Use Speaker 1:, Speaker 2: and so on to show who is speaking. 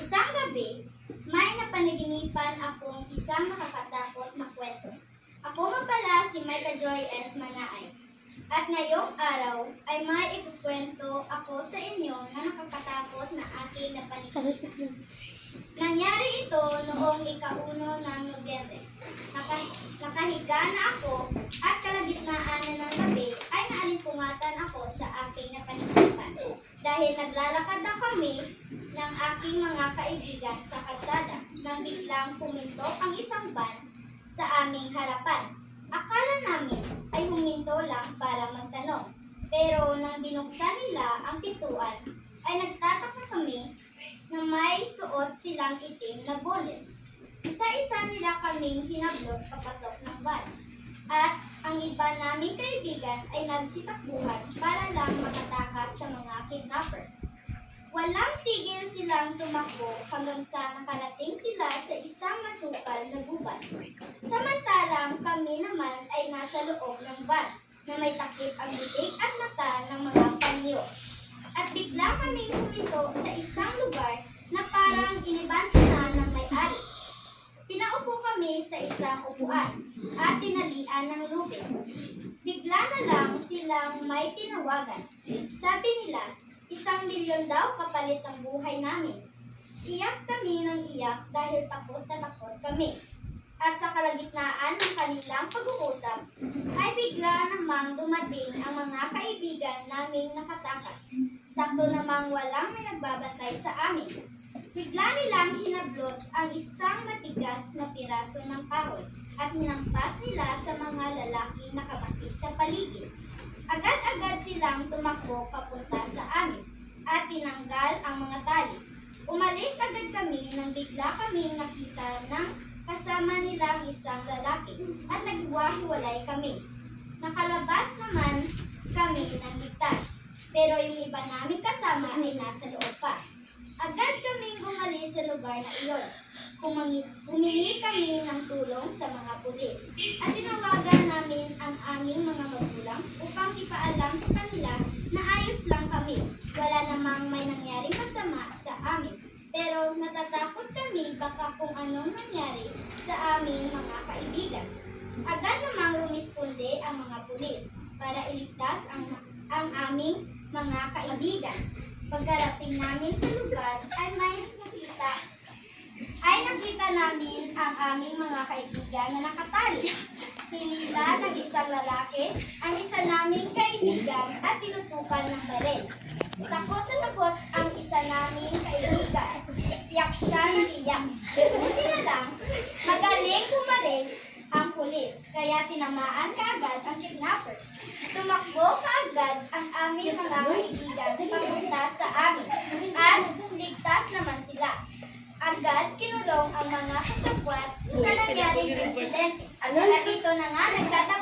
Speaker 1: Isang gabi, may napanaginipan akong isang nakakatakot na kwento. Ako nga pala si Micah Joy S. Manaay. At ngayong araw ay may ikukwento ako sa inyo na nakakatakot na aking napanaginipan. Nangyari ito noong ika-1 ng Nobyembre. Nakahiga na ako at kalagitnaan na ng gabi ay naalimpungatan ako sa aking napanaginipan. Dahil naglalakad na kami ng aking mga kaibigan sa kalsada nang biglang puminto ang isang van sa aming harapan. Akala namin ay huminto lang para magtanong. Pero nang binuksan nila ang pintuan, ay nagtataka kami na may suot silang itim na bullet. Isa-isa nila kaming hinablot papasok ng van. At ang iba naming kaibigan ay nagsitakbuhan para lang makatakas sa mga kidnapper. Walang tigil silang tumakbo hanggang sa nakarating sila sa isang masukal na gubat. Samantalang kami naman ay nasa loob ng van na may takip ang bibig at mata ng mga panyo. At bigla kaming huminto sa isang lugar na parang inibanta na ng may-ari. Pinaupo kami sa isang upuan at tinalian ng lubid. Bigla na lang silang may tinawagan. Sabi nila, 1,000,000 daw kapalit ng buhay namin. Iyak kami ng iyak dahil takot na takot kami. At sa kalagitnaan ng kanilang pag-uusap, ay bigla namang dumating ang mga kaibigan naming nakatakas. Sakto namang walang may nagbabantay sa amin. Bigla nilang hinablot ang isang matigas na piraso ng kahoy at hinampas nila sa mga lalaki na kamasid sa paligid. Agad-agad silang tumakbo papunta sa amin at tinanggal ang mga tali. Umalis agad kami nang bigla kaming nakita ng kasama nilang isang lalaki at nagwahiwalay kami. Nakalabas naman kami ng ligtas, pero yung iba naming kasama ay nasa loob pa. Agad kaming umalis sa lugar na iyon. Humingi kami ng tulong sa mga pulis at tinawagan namin ang aming mga magulang upang ipaalam sa kanila na ayos lang kami. Wala namang may nangyaring masama sa amin. Pero natatakot kami baka kung anong nangyari sa aming mga kaibigan. Agad namang rumisponde ang mga pulis para iligtas ang aming mga kaibigan. Pagkarating namin sa lugar ay nakita namin ang aming mga kaibigan na nakatali. Hinila ng isang lalaki ang isa naming kaibigan at tinutukan ng baril. Takot na takot ang isa naming kaibigan. Iyak siya ng iyak. Buti na lang, magaling kumaril ang pulis, kaya tinamaan kaagad ang kidnapper. Tumakbo kaagad ang aming mga kaibigan papunta sa amin at ligtas naman sila. Agad kinulong ang mga kasabwat sa nangyaring insidente. At ito na nga nagtatapos